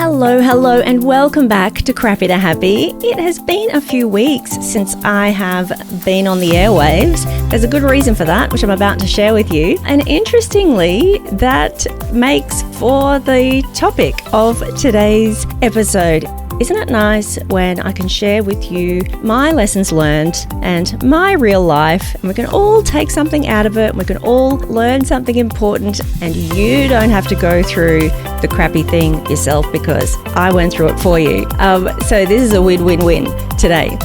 Hello, and welcome back to Crappy to Happy. It has been a few weeks since I have been on the airwaves. There's a good reason for that, which I'm about to share with you. And interestingly, that makes for the topic of today's episode. Isn't it nice when I can share with you my lessons learned and my real life, and we can all take something out of it, and we can all learn something important, and you don't have to go through the crappy thing yourself because I went through it for you. So this is a win-win-win today.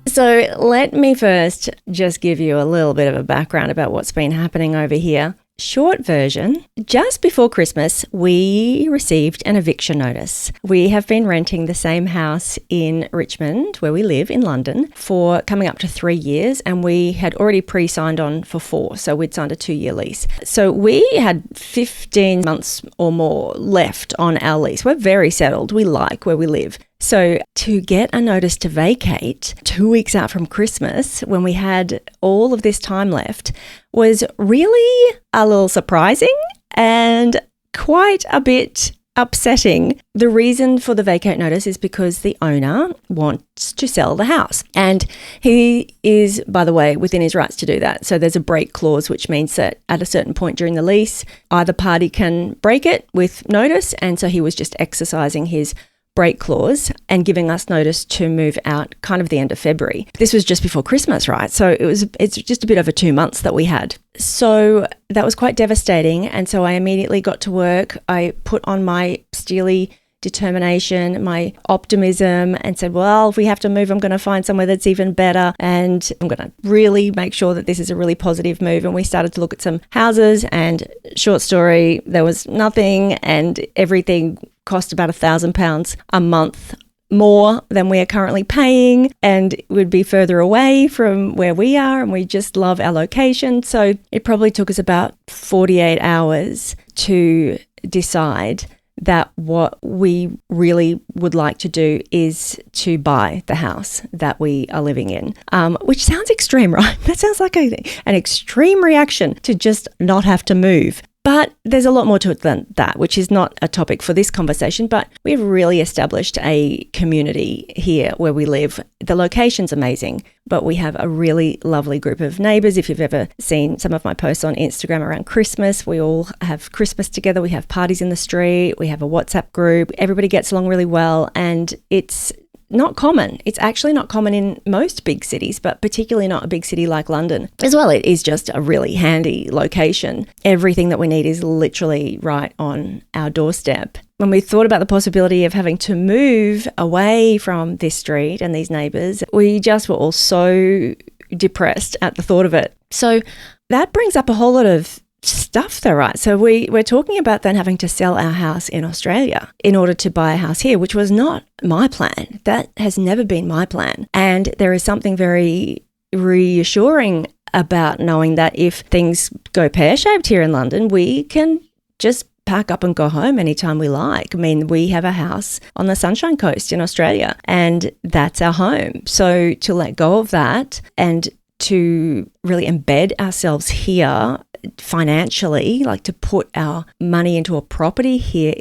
So let me first just give you a little bit of a background about what's been happening over here. Short version, just before Christmas, we received an eviction notice. We have been renting the same house in Richmond, where we live in London, for coming up to 3 years, and we had already pre-signed on for 4, so we'd signed a 2-year lease. So we had 15 months or more left on our lease. We're very settled. We like where we live. So to get a notice to vacate 2 weeks out from Christmas, when we had all of this time left, was really a little surprising and quite a bit upsetting. The reason for the vacate notice is because the owner wants to sell the house, and he is, by the way, within his rights to do that. So there's a break clause, which means that at a certain point during the lease, either party can break it with notice, and so he was just exercising his break clause and giving us notice to move out kind of the end of February. This was just before Christmas, right? So it's just a bit over 2 months that we had. So that was quite devastating. And so I immediately got to work. I put on my steely determination, my optimism, and said, well, if we have to move, I'm going to find somewhere that's even better, and I'm going to really make sure that this is a really positive move. And we started to look at some houses, and short story, there was nothing, and everything cost about £1,000 a month more than we are currently paying, and would be further away from where we are, and we just love our location. So it probably took us about 48 hours to decide that what we really would like to do is to buy the house that we are living in, which sounds extreme, right? That sounds like an extreme reaction to just not have to move. But there's a lot more to it than that, which is not a topic for this conversation, but we've really established a community here where we live. The location's amazing, but we have a really lovely group of neighbours. If you've ever seen some of my posts on Instagram around Christmas, we all have Christmas together. We have parties in the street. We have a WhatsApp group. Everybody gets along really well, and it's not common. It's actually not common in most big cities, but particularly not a big city like London. As well, it is just a really handy location. Everything that we need is literally right on our doorstep. When we thought about the possibility of having to move away from this street and these neighbours, we just were all so depressed at the thought of it. So that brings up a whole lot of stuff though, right? So we're talking about then having to sell our house in Australia in order to buy a house here, which was not my plan. That has never been my plan. And there is something very reassuring about knowing that if things go pear-shaped here in London, we can just pack up and go home anytime we like. I mean, we have a house on the Sunshine Coast in Australia, and that's our home. So to let go of that and to really embed ourselves here financially, like to put our money into a property here,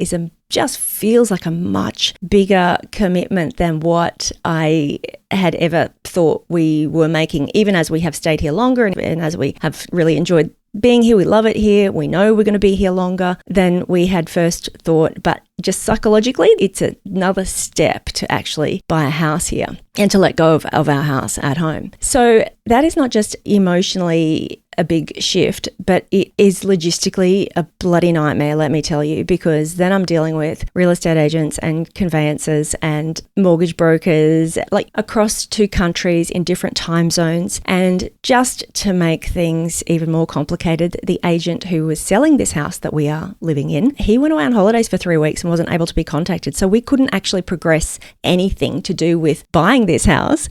just feels like a much bigger commitment than what I had ever thought we were making, even as we have stayed here longer and as we have really enjoyed being here. We love it here. We know we're going to be here longer than we had first thought, but just psychologically, it's another step to actually buy a house here and to let go of our house at home. So that is not just emotionally a big shift, but it is logistically a bloody nightmare, let me tell you, because then I'm dealing with real estate agents and conveyancers and mortgage brokers, like across 2 countries in different time zones. And just to make things even more complicated, the agent who was selling this house that we are living in, he went away on holidays for 3 weeks and wasn't able to be contacted. So we couldn't actually progress anything to do with buying this house,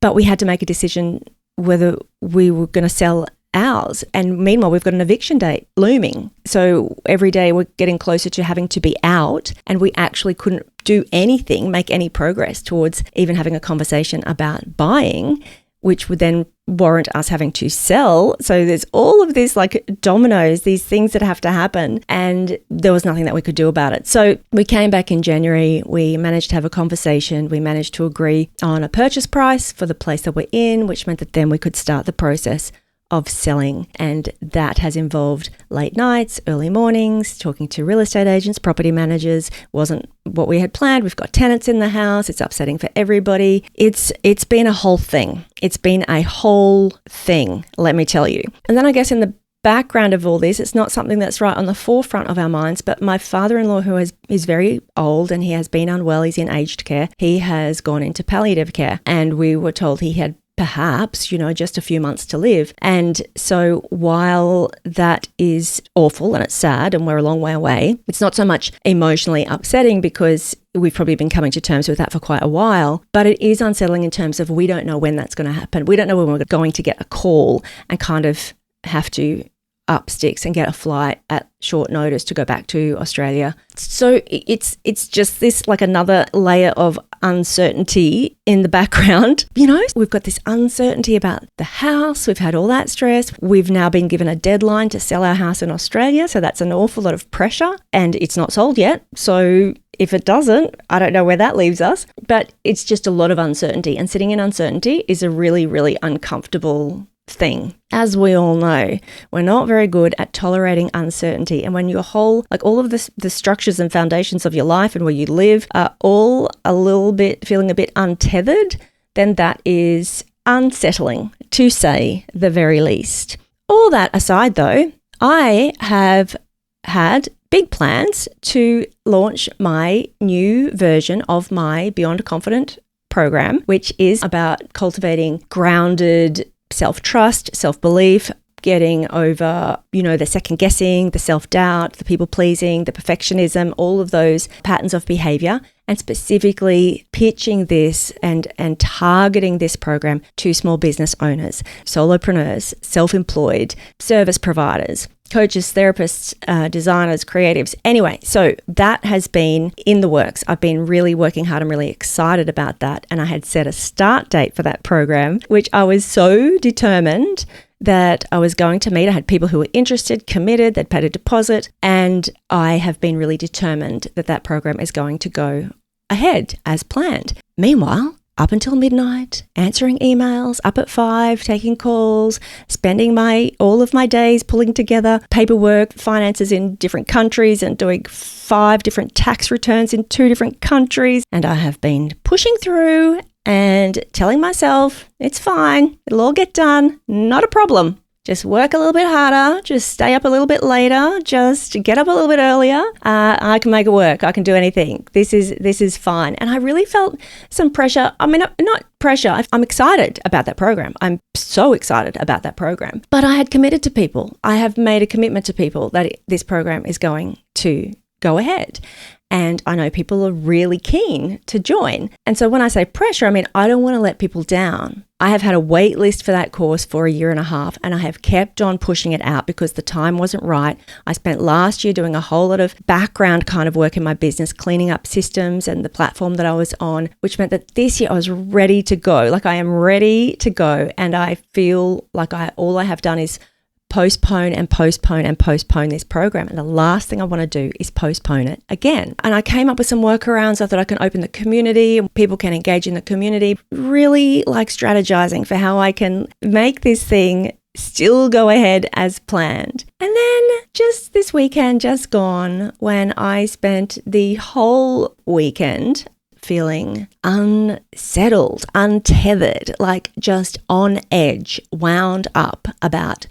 but we had to make a decision whether we were going to sell ours. And meanwhile, we've got an eviction date looming. So every day we're getting closer to having to be out, and we actually couldn't do anything, make any progress towards even having a conversation about buying, which would then warrant us having to sell. So there's all of this like dominoes, these things that have to happen, and there was nothing that we could do about it. So we came back in January, we managed to have a conversation, we managed to agree on a purchase price for the place that we're in, which meant that then we could start the process of selling. And that has involved late nights, early mornings, talking to real estate agents, property managers. Wasn't what we had planned. We've got tenants in the house. It's upsetting for everybody. It's been a whole thing. It's been a whole thing, let me tell you. And then I guess in the background of all this, it's not something that's right on the forefront of our minds, but my father-in-law, who is very old and he has been unwell, he's in aged care, he has gone into palliative care, and we were told he had perhaps, just a few months to live. And so while that is awful and it's sad and we're a long way away, it's not so much emotionally upsetting because we've probably been coming to terms with that for quite a while, but it is unsettling in terms of we don't know when that's going to happen. We don't know when we're going to get a call and kind of have to up sticks and get a flight at short notice to go back to Australia. So it's just this like another layer of uncertainty in the background. We've got this uncertainty about the house. We've had all that stress. We've now been given a deadline to sell our house in Australia. So that's an awful lot of pressure, and it's not sold yet. So if it doesn't, I don't know where that leaves us, but it's just a lot of uncertainty, and sitting in uncertainty is a really, really uncomfortable thing. As we all know, we're not very good at tolerating uncertainty. And when your whole, like all of the structures and foundations of your life and where you live are all a little bit feeling a bit untethered, then that is unsettling, to say the very least. All that aside though, I have had big plans to launch my new version of my Beyond Confident program, which is about cultivating grounded self-trust, self-belief, getting over, the second guessing, the self-doubt, the people-pleasing, the perfectionism, all of those patterns of behavior, and specifically pitching this and targeting this program to small business owners, solopreneurs, self-employed, service providers, coaches, therapists, designers, creatives. Anyway, so that has been in the works. I've been really working hard. I'm really excited about that. And I had set a start date for that program, which I was so determined that I was going to meet. I had people who were interested, committed, they'd paid a deposit, and I have been really determined that that program is going to go ahead as planned. Meanwhile, up until midnight, answering emails, up at 5, taking calls, spending all of my days pulling together paperwork, finances in different countries, and doing 5 different tax returns in 2 different countries. And I have been pushing through and telling myself, it's fine, it'll all get done, not a problem. Just work a little bit harder, just stay up a little bit later, just get up a little bit earlier. I can make it work. I can do anything. This is fine. And I really felt some pressure. I mean, not pressure. I'm excited about that program. I'm so excited about that program. But I had committed to people. I have made a commitment to people that this program is going to go ahead. And I know people are really keen to join. And so when I say pressure, I mean, I don't want to let people down. I have had a wait list for that course for 1.5 years, and I have kept on pushing it out because the time wasn't right. I spent last year doing a whole lot of background kind of work in my business, cleaning up systems and the platform that I was on, which meant that this year I was ready to go. Like I am ready to go. And I feel like all I have done is postpone this program. And the last thing I want to do is postpone it again. And I came up with some workarounds. I thought I can open the community and people can engage in the community. Really like strategizing for how I can make this thing still go ahead as planned. And then just this weekend just gone, when I spent the whole weekend feeling unsettled, untethered, like just on edge, wound up about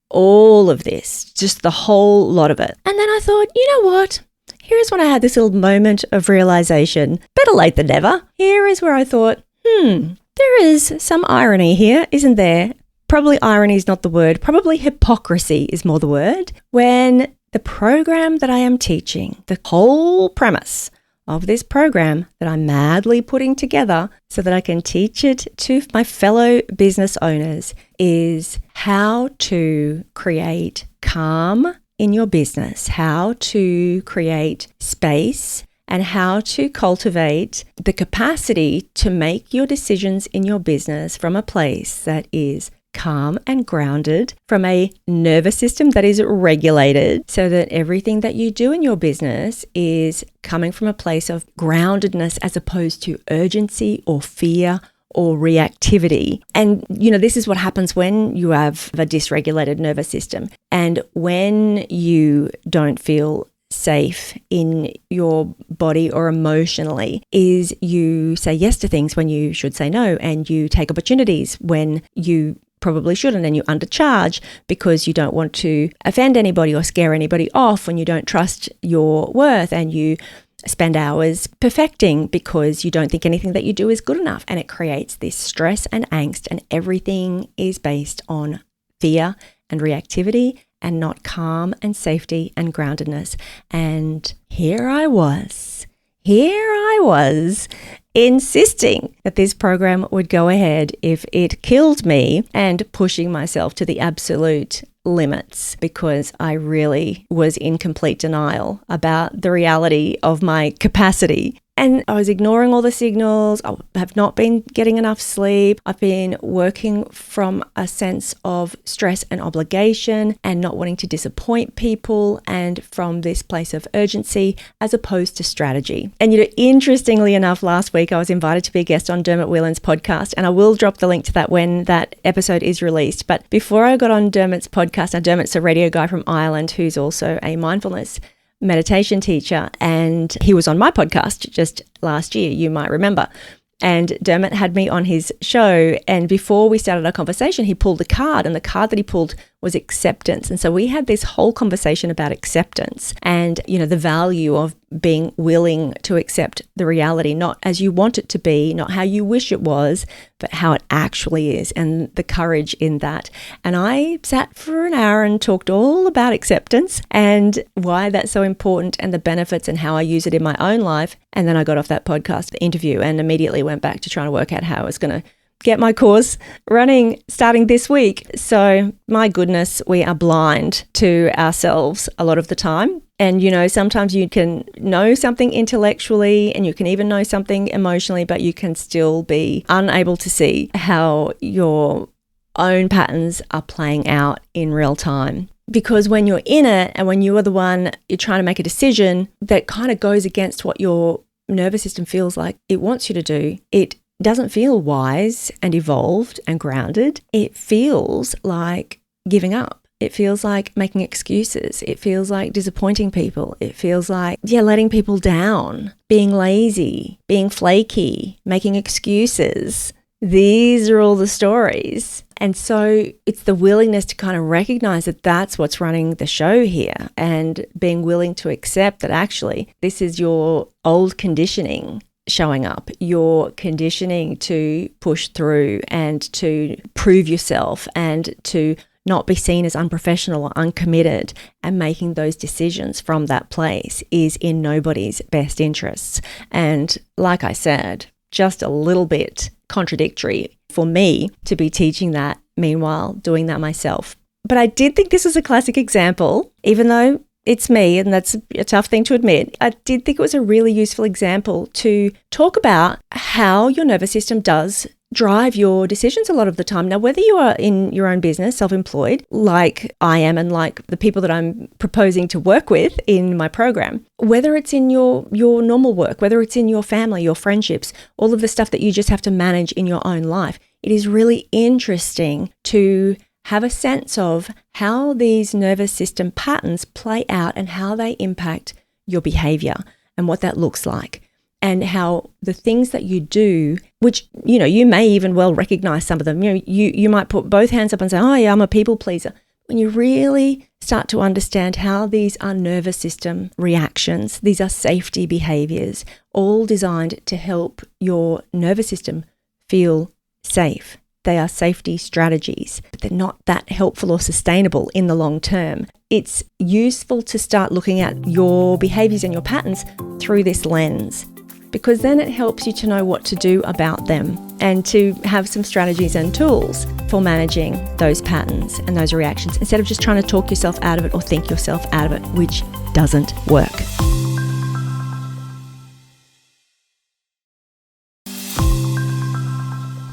all of this, just the whole lot of it. And then I thought, you know what? Here's when I had this little moment of realization. Better late than never. Here is where I thought, there is some irony here, isn't there? Probably irony is not the word. Probably hypocrisy is more the word. When the program that I am teaching, the whole premise of this program that I'm madly putting together so that I can teach it to my fellow business owners, is how to create calm in your business, how to create space, and how to cultivate the capacity to make your decisions in your business from a place that is calm and grounded, from a nervous system that is regulated, so that everything that you do in your business is coming from a place of groundedness as opposed to urgency or fear or reactivity. And, this is what happens when you have a dysregulated nervous system. And when you don't feel safe in your body or emotionally, is you say yes to things when you should say no, and you take opportunities when you probably shouldn't, and you undercharge because you don't want to offend anybody or scare anybody off, when you don't trust your worth, and you spend hours perfecting because you don't think anything that you do is good enough. And it creates this stress and angst, and everything is based on fear and reactivity and not calm and safety and groundedness. And here I was insisting that this program would go ahead if it killed me, and pushing myself to the absolute limits because I really was in complete denial about the reality of my capacity. And I was ignoring all the signals. I have not been getting enough sleep. I've been working from a sense of stress and obligation and not wanting to disappoint people, and from this place of urgency as opposed to strategy. And interestingly enough, last week I was invited to be a guest on Dermot Whelan's podcast, and I will drop the link to that when that episode is released. But before I got on Dermot's podcast, now Dermot's a radio guy from Ireland who's also a mindfulness meditation teacher, and he was on my podcast just last year, you might remember. And Dermot had me on his show, and before we started our conversation, he pulled a card, and the card that he pulled was acceptance. And so we had this whole conversation about acceptance and, the value of being willing to accept the reality, not as you want it to be, not how you wish it was, but how it actually is, and the courage in that. And I sat for an hour and talked all about acceptance and why that's so important, and the benefits, and how I use it in my own life. And then I got off that podcast interview and immediately went back to trying to work out how I was going to get my course running starting this week. So my goodness, we are blind to ourselves a lot of the time. And, sometimes you can know something intellectually, and you can even know something emotionally, but you can still be unable to see how your own patterns are playing out in real time. Because when you're in it, and when you are the one, you're trying to make a decision that kind of goes against what your nervous system feels like it wants you to do, it doesn't feel wise and evolved and grounded. It feels like giving up. It feels like making excuses. It feels like disappointing people. It feels like, letting people down, being lazy, being flaky, making excuses. These are all the stories. And so it's the willingness to kind of recognize that that's what's running the show here, and being willing to accept that actually this is your old conditioning showing up, your conditioning to push through and to prove yourself and to not be seen as unprofessional or uncommitted, and making those decisions from that place is in nobody's best interests. And like I said, just a little bit contradictory for me to be teaching that, meanwhile doing that myself. But I did think this was a classic example, even though it's me, and that's a tough thing to admit. I did think it was a really useful example to talk about how your nervous system does drive your decisions a lot of the time. Now, whether you are in your own business, self-employed, like I am, and like the people that I'm proposing to work with in my program, whether it's in your normal work, whether it's in your family, your friendships, all of the stuff that you just have to manage in your own life, it is really interesting to have a sense of how these nervous system patterns play out and how they impact your behavior and what that looks like. And how the things that you do, which, you may even well recognize some of them. You might put both hands up and say, oh yeah, I'm a people pleaser. When you really start to understand how these are nervous system reactions, these are safety behaviors, all designed to help your nervous system feel safe. They are safety strategies, but they're not that helpful or sustainable in the long term. It's useful to start looking at your behaviors and your patterns through this lens, because then it helps you to know what to do about them and to have some strategies and tools for managing those patterns and those reactions, instead of just trying to talk yourself out of it or think yourself out of it, which doesn't work.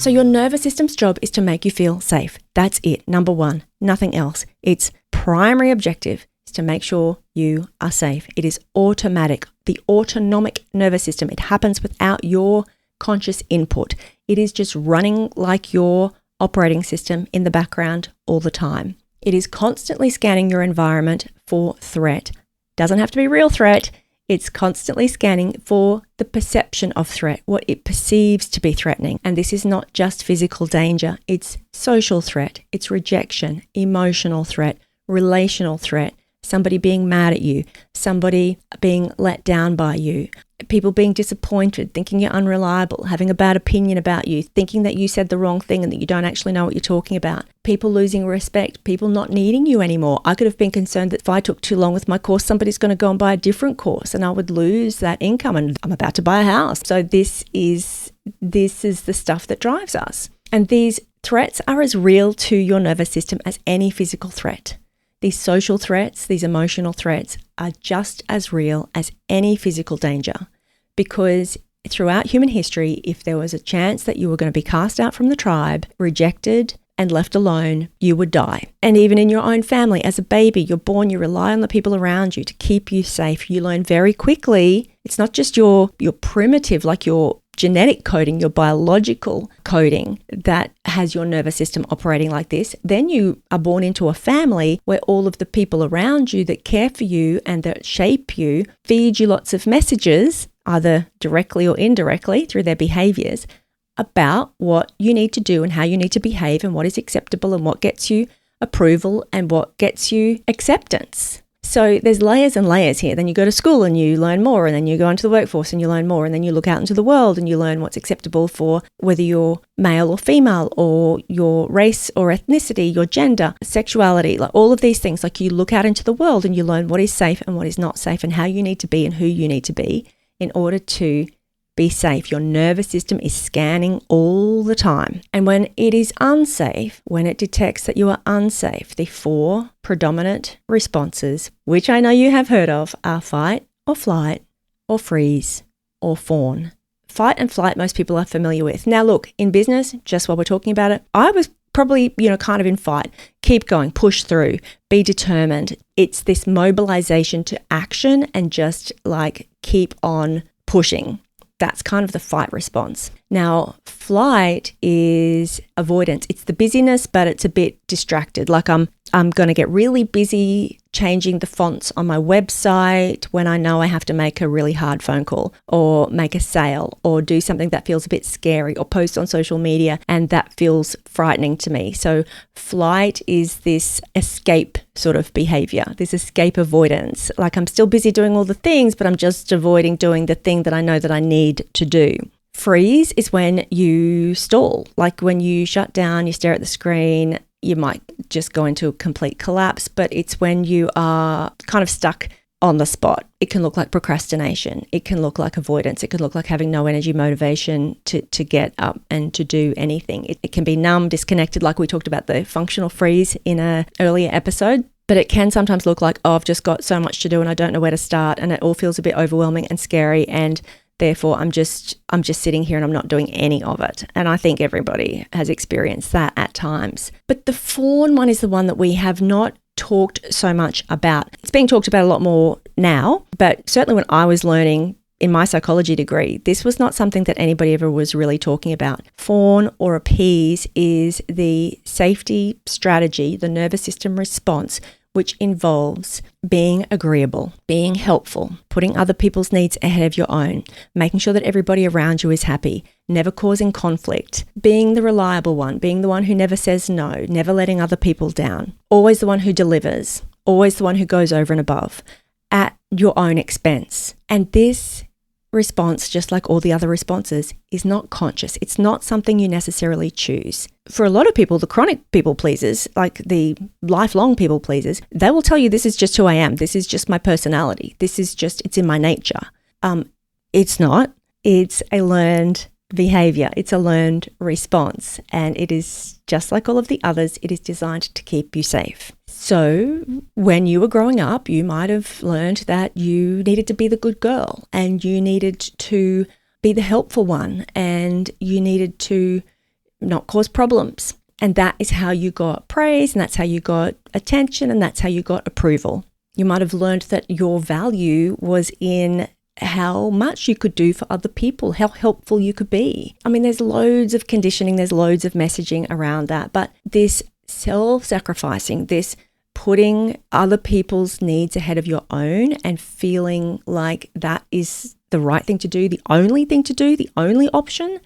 So your nervous system's job is to make you feel safe. That's it. Number one, nothing else. Its primary objective is to make sure you are safe. It is automatic. The autonomic nervous system, it happens without your conscious input. It is just running like your operating system in the background all the time. It is constantly scanning your environment for threat. Doesn't have to be real threat. It's constantly scanning for the perception of threat, what it perceives to be threatening. And this is not just physical danger. It's social threat. It's rejection, emotional threat, relational threat, somebody being mad at you, somebody being let down by you, people being disappointed, thinking you're unreliable, having a bad opinion about you, thinking that you said the wrong thing and that you don't actually know what you're talking about, people losing respect, people not needing you anymore. I could have been concerned that if I took too long with my course, somebody's going to go and buy a different course and I would lose that income, and I'm about to buy a house. So this is the stuff that drives us. And these threats are as real to your nervous system as any physical threat. These social threats, these emotional threats are just as real as any physical danger, because throughout human history, if there was a chance that you were going to be cast out from the tribe, rejected and left alone, you would die. And even in your own family, as a baby, you're born, you rely on the people around you to keep you safe. You learn very quickly. It's not just your primitive, like your genetic coding, your biological coding that has your nervous system operating like this. Then you are born into a family where all of the people around you that care for you and that shape you feed you lots of messages, either directly or indirectly through their behaviours, about what you need to do and how you need to behave and what is acceptable and what gets you approval and what gets you acceptance. So there's layers and layers here. Then you go to school and you learn more, and then you go into the workforce and you learn more, and then you look out into the world and you learn what's acceptable for whether you're male or female, or your race or ethnicity, your gender, sexuality, like all of these things. Like you look out into the world and you learn what is safe and what is not safe and how you need to be and who you need to be in order to be safe. Your nervous system is scanning all the time. And when it is unsafe, when it detects that you are unsafe, the 4 predominant responses, which I know you have heard of, are fight or flight or freeze or fawn. Fight and flight, most people are familiar with. Now look, in business, just while we're talking about it, I was probably, kind of in fight. Keep going, push through, be determined. It's this mobilization to action and just like keep on pushing. That's kind of the fight response. Now, flight is avoidance. It's the busyness, but it's a bit distracted. Like I'm going to get really busy changing the fonts on my website when I know I have to make a really hard phone call or make a sale or do something that feels a bit scary or post on social media and that feels frightening to me. So flight is this escape sort of behavior, this escape avoidance. Like I'm still busy doing all the things, but I'm just avoiding doing the thing that I know that I need to do. Freeze is when you stall, like when you shut down, you stare at the screen, you might just go into a complete collapse, but it's when you are kind of stuck on the spot. It can look like procrastination. It can look like avoidance. It could look like having no energy, motivation to get up and to do anything. It can be numb, disconnected, like we talked about the functional freeze in an earlier episode. But it can sometimes look like, I've just got so much to do and I don't know where to start, and it all feels a bit overwhelming and scary, and therefore I'm just sitting here and I'm not doing any of it. And I think everybody has experienced that at times. But the fawn one is the one that we have not talked so much about. It's being talked about a lot more now, but certainly when I was learning in my psychology degree, this was not something that anybody ever was really talking about. Fawn or appease is the safety strategy, the nervous system response, which involves being agreeable, being helpful, putting other people's needs ahead of your own, making sure that everybody around you is happy, never causing conflict, being the reliable one, being the one who never says no, never letting other people down, always the one who delivers, always the one who goes over and above at your own expense. And this response, just like all the other responses, is not conscious. It's not something you necessarily choose. For a lot of people, the chronic people pleasers, like the lifelong people pleasers, they will tell you this is just who I am. This is just my personality. It's in my nature. It's not. It's a learned behavior. It's a learned response. And it is just like all of the others, it is designed to keep you safe. So when you were growing up, you might have learned that you needed to be the good girl and you needed to be the helpful one and you needed to not cause problems. And that is how you got praise, and that's how you got attention, and that's how you got approval. You might have learned that your value was in how much you could do for other people, how helpful you could be. I mean, there's loads of conditioning, there's loads of messaging around that, but this self-sacrificing, this putting other people's needs ahead of your own and feeling like that is the right thing to do, the only thing to do, the only option,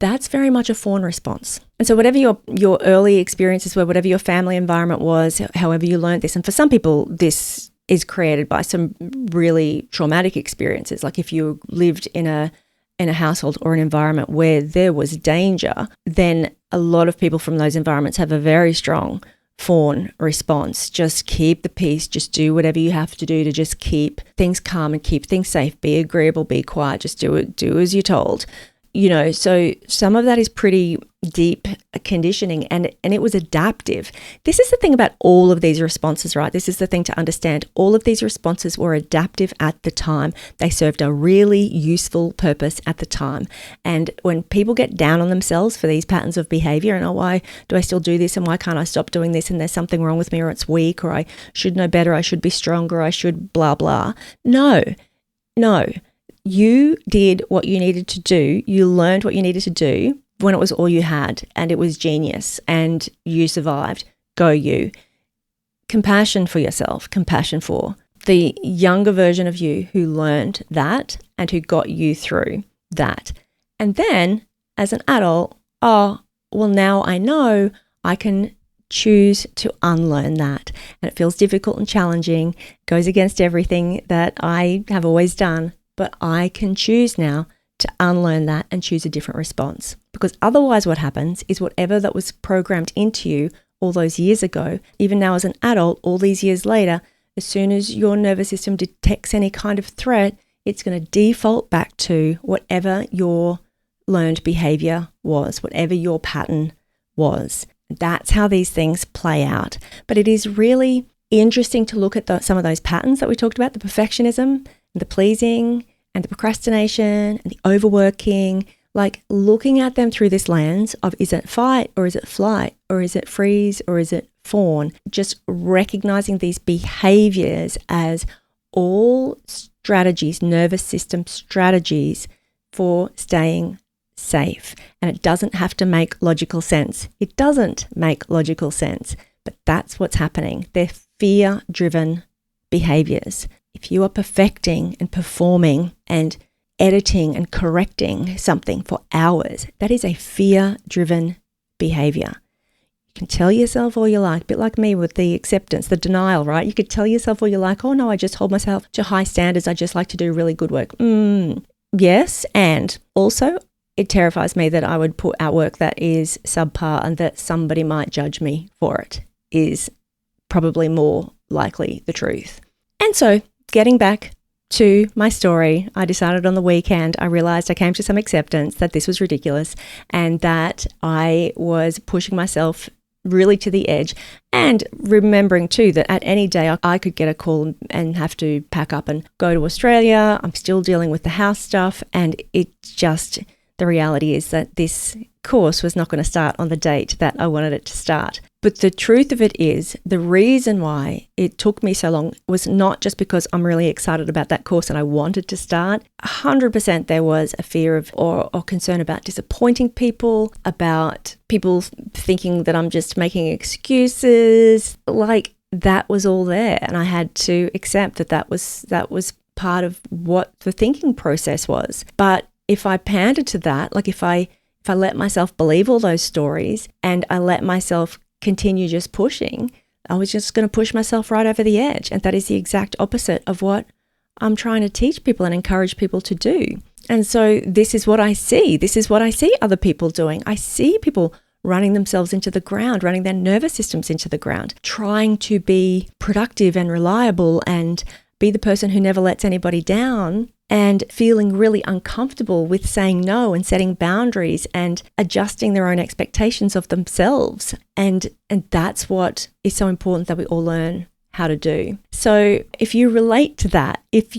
that's very much a fawn response. And so whatever your early experiences were, whatever your family environment was, however you learned this, and for some people, this is created by some really traumatic experiences. Like if you lived in a household or an environment where there was danger, then a lot of people from those environments have a very strong fawn response. Just keep the peace, just do whatever you have to do to just keep things calm and keep things safe, be agreeable, be quiet, just do as you're told. So some of that is pretty deep conditioning and it was adaptive. This is the thing about all of these responses, right? This is the thing to understand. All of these responses were adaptive at the time. They served a really useful purpose at the time. And when people get down on themselves for these patterns of behavior and, why do I still do this? And why can't I stop doing this? And there's something wrong with me, or it's weak, or I should know better. I should be stronger. I should blah, blah. No. You did what you needed to do. You learned what you needed to do when it was all you had, and it was genius, and you survived. Go you. Compassion for yourself, compassion for the younger version of you who learned that and who got you through that. And then as an adult, now I know I can choose to unlearn that. And it feels difficult and challenging, goes against everything that I have always done. But I can choose now to unlearn that and choose a different response. Because otherwise what happens is whatever that was programmed into you all those years ago, even now as an adult, all these years later, as soon as your nervous system detects any kind of threat, it's going to default back to whatever your learned behavior was, whatever your pattern was. That's how these things play out. But it is really interesting to look at some of those patterns that we talked about, the perfectionism, the pleasing and the procrastination and the overworking, like looking at them through this lens of, is it fight or is it flight or is it freeze or is it fawn? Just recognizing these behaviors as all strategies, nervous system strategies for staying safe. And it doesn't have to make logical sense. It doesn't make logical sense, but that's what's happening. They're fear-driven behaviors. If you are perfecting and performing and editing and correcting something for hours, that is a fear-driven behavior. You can tell yourself all you like, a bit like me with the acceptance, the denial, right? You could tell yourself all you like, oh no, I just hold myself to high standards. I just like to do really good work. Yes, and also it terrifies me that I would put out work that is subpar and that somebody might judge me for it is probably more likely the truth. And so getting back to my story, I decided on the weekend, I realized I came to some acceptance that this was ridiculous and that I was pushing myself really to the edge, and remembering too that at any day I could get a call and have to pack up and go to Australia. I'm still dealing with the house stuff, and the reality is that this course was not going to start on the date that I wanted it to start. But the truth of it is, the reason why it took me so long was not just because I'm really excited about that course and I wanted to start. 100% there was a fear of or concern about disappointing people, about people thinking that I'm just making excuses. Like, that was all there, and I had to accept that was part of what the thinking process was. But if I pandered to that, like if I let myself believe all those stories and I let myself continue just pushing, I was just going to push myself right over the edge. And that is the exact opposite of what I'm trying to teach people and encourage people to do. And so this is what I see. This is what I see other people doing. I see people running themselves into the ground, running their nervous systems into the ground, trying to be productive and reliable and be the person who never lets anybody down, and feeling really uncomfortable with saying no and setting boundaries and adjusting their own expectations of themselves. And that's what is so important that we all learn how to do. So if you relate to that, if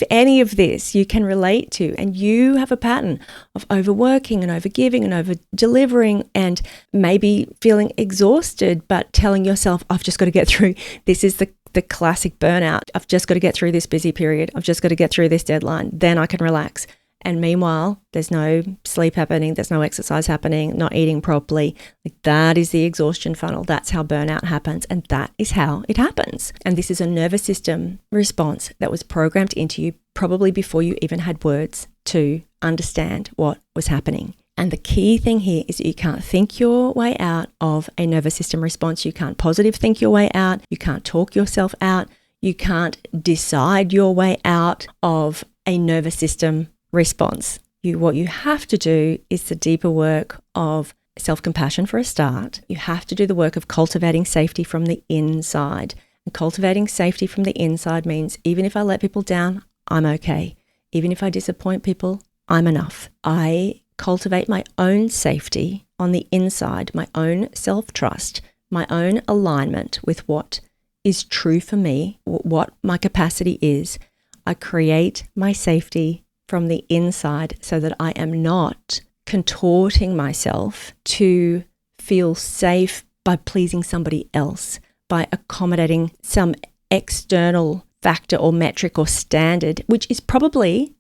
any of this you can relate to, and you have a pattern of overworking and overgiving and over delivering and maybe feeling exhausted, but telling yourself, I've just got to get through, this is the classic burnout. I've just got to get through this busy period. I've just got to get through this deadline. Then I can relax. And meanwhile, there's no sleep happening, there's no exercise happening, not eating properly. Like, that is the exhaustion funnel. That's how burnout happens. And that is how it happens. And this is a nervous system response that was programmed into you probably before you even had words to understand what was happening. And the key thing here is that you can't think your way out of a nervous system response. You can't positive think your way out. You can't talk yourself out. You can't decide your way out of a nervous system response. What you have to do is the deeper work of self-compassion for a start. You have to do the work of cultivating safety from the inside. And cultivating safety from the inside means even if I let people down, I'm okay. Even if I disappoint people, I'm enough. I cultivate my own safety on the inside, my own self-trust, my own alignment with what is true for me, what my capacity is. I create my safety from the inside so that I am not contorting myself to feel safe by pleasing somebody else, by accommodating some external factor or metric or standard, which is probably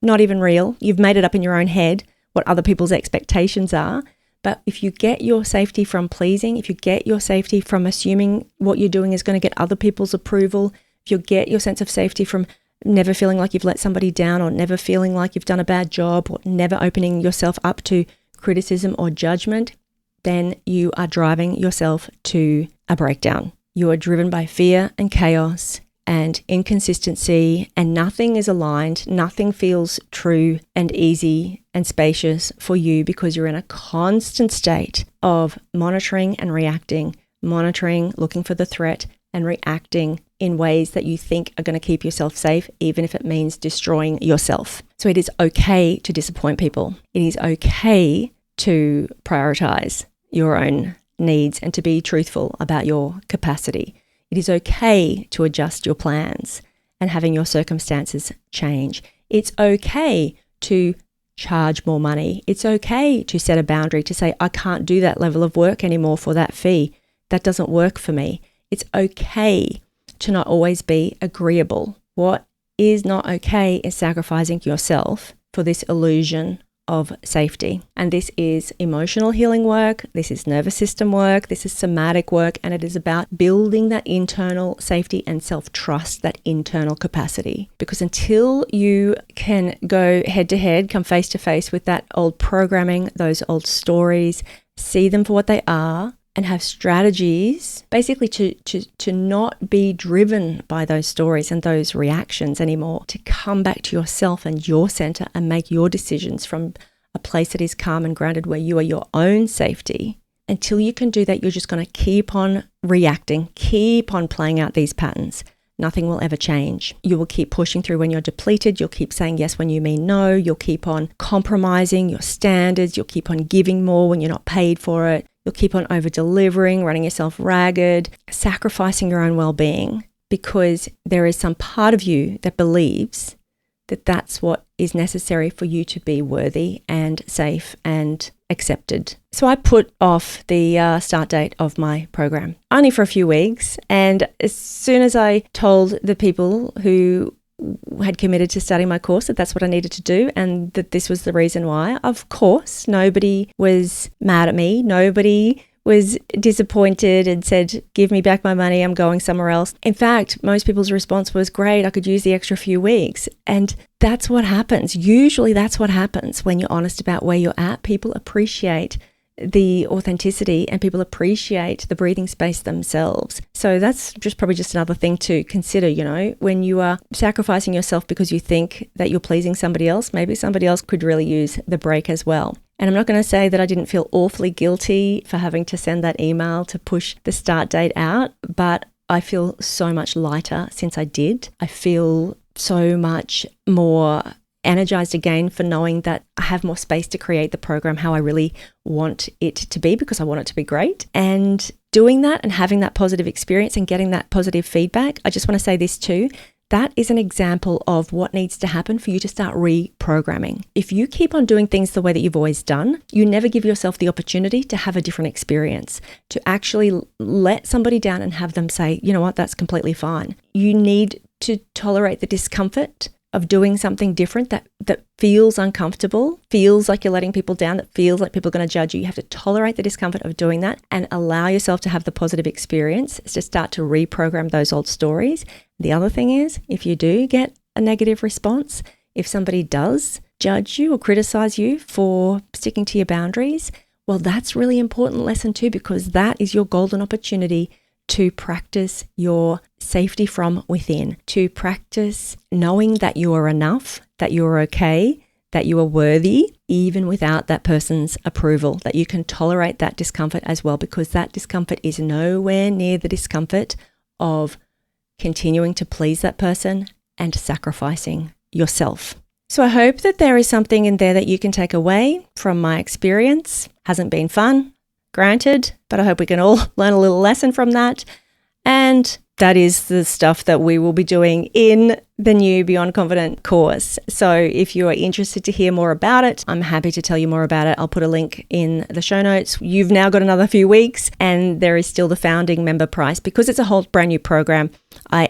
not even real. You've made it up in your own head what other people's expectations are. But if you get your safety from pleasing, if you get your safety from assuming what you're doing is going to get other people's approval, if you get your sense of safety from never feeling like you've let somebody down, or never feeling like you've done a bad job, or never opening yourself up to criticism or judgment, then you are driving yourself to a breakdown. You are driven by fear and chaos and inconsistency, and nothing is aligned. Nothing feels true and easy and spacious for you because you're in a constant state of monitoring and reacting, monitoring, looking for the threat, and reacting in ways that you think are going to keep yourself safe, even if it means destroying yourself. So it is okay to disappoint people. It is okay to prioritize your own needs and to be truthful about your capacity. It is okay to adjust your plans and having your circumstances change. It's okay to charge more money. It's okay to set a boundary to say, I can't do that level of work anymore for that fee. That doesn't work for me. It's okay to not always be agreeable. What is not okay is sacrificing yourself for this illusion of safety. And this is emotional healing work. This is nervous system work. This is somatic work. And it is about building that internal safety and self-trust, that internal capacity. Because until you can go head to head, come face to face with that old programming, those old stories, see them for what they are, and have strategies basically to not be driven by those stories and those reactions anymore, to come back to yourself and your center and make your decisions from a place that is calm and grounded, where you are your own safety. Until you can do that, you're just going to keep on reacting, keep on playing out these patterns. Nothing will ever change. You will keep pushing through when you're depleted. You'll keep saying yes when you mean no. You'll keep on compromising your standards. You'll keep on giving more when you're not paid for it. You'll keep on over-delivering, running yourself ragged, sacrificing your own well-being, because there is some part of you that believes that that's what is necessary for you to be worthy and safe and accepted. So I put off the start date of my program only for a few weeks. And as soon as I told the people who had committed to starting my course that that's what I needed to do and that this was the reason why, of course, nobody was mad at me. Nobody was disappointed and said, give me back my money, I'm going somewhere else. In fact, most people's response was, great, I could use the extra few weeks. And that's what happens. Usually that's what happens when you're honest about where you're at. People appreciate the authenticity and people appreciate the breathing space themselves. So that's probably just another thing to consider, when you are sacrificing yourself because you think that you're pleasing somebody else, maybe somebody else could really use the break as well. And I'm not going to say that I didn't feel awfully guilty for having to send that email to push the start date out, but I feel so much lighter since I did. I feel so much more energized again for knowing that I have more space to create the program how I really want it to be, because I want it to be great. And doing that and having that positive experience and getting that positive feedback, I just want to say this too. That is an example of what needs to happen for you to start reprogramming. If you keep on doing things the way that you've always done, you never give yourself the opportunity to have a different experience, to actually let somebody down and have them say, you know what, that's completely fine. You need to tolerate the discomfort of doing something different that feels uncomfortable, feels like you're letting people down, that feels like people are going to judge you. You have to tolerate the discomfort of doing that and allow yourself to have the positive experience. It's to start to reprogram those old stories. The other thing is, if you do get a negative response, if somebody does judge you or criticize you for sticking to your boundaries, well, that's really important lesson too, because that is your golden opportunity to practice your safety from within, to practice knowing that you are enough, that you are okay, that you are worthy, even without that person's approval, that you can tolerate that discomfort as well, because that discomfort is nowhere near the discomfort of continuing to please that person and sacrificing yourself. So I hope that there is something in there that you can take away from my experience. Hasn't been fun, granted, but I hope we can all learn a little lesson from that. And that is the stuff that we will be doing in the new Beyond Confident course. So if you are interested to hear more about it, I'm happy to tell you more about it. I'll put a link in the show notes. You've now got another few weeks and there is still the founding member price because it's a whole brand new program. I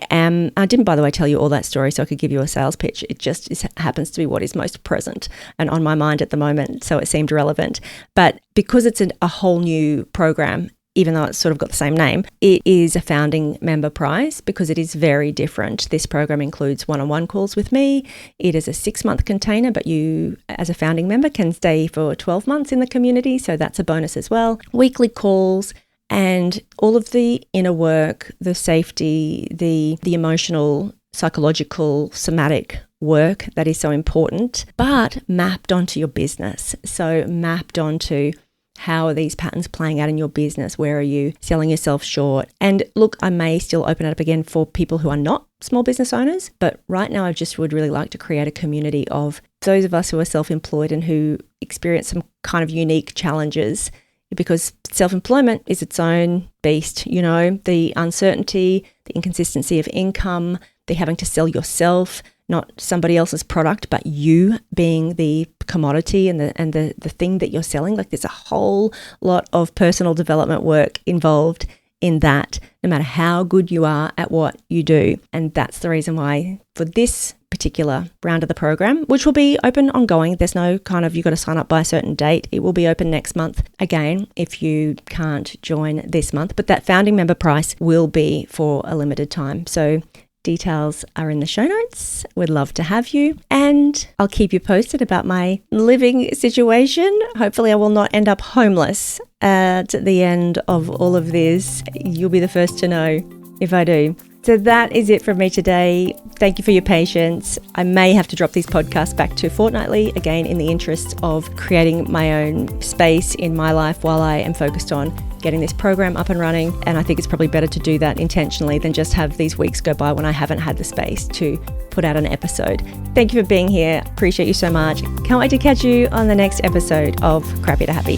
didn't, by the way, tell you all that story so I could give you a sales pitch. It just happens to be what is most present and on my mind at the moment. So it seemed relevant. But because it's a whole new program, even though it's sort of got the same name, it is a founding member price because it is very different. This program includes one-on-one calls with me. It is a 6-month container, but you as a founding member can stay for 12 months in the community. So that's a bonus as well. Weekly calls and all of the inner work, the safety, the emotional, psychological, somatic work that is so important, but mapped onto your business. So mapped onto how are these patterns playing out in your business? Where are you selling yourself short? And look, I may still open it up again for people who are not small business owners, but right now I just would really like to create a community of those of us who are self-employed and who experience some kind of unique challenges, because self-employment is its own beast, you know, the uncertainty, the inconsistency of income, the having to sell yourself, not somebody else's product, but you being the commodity and the thing that you're selling. Like there's a whole lot of personal development work involved in that, no matter how good you are at what you do. And that's the reason why for this particular round of the program, which will be open ongoing, there's no kind of, you got to sign up by a certain date. It will be open next month again if you can't join this month, but that founding member price will be for a limited time. So details are in the show notes. Would love to have you. And I'll keep you posted about my living situation. Hopefully I will not end up homeless at the end of all of this. You'll be the first to know if I do. So that is it from me today. Thank you for your patience. I may have to drop these podcasts back to fortnightly, again, in the interest of creating my own space in my life while I am focused on getting this program up and running. And I think it's probably better to do that intentionally than just have these weeks go by when I haven't had the space to put out an episode. Thank you for being here. Appreciate you so much. Can't wait to catch you on the next episode of Crappy to Happy.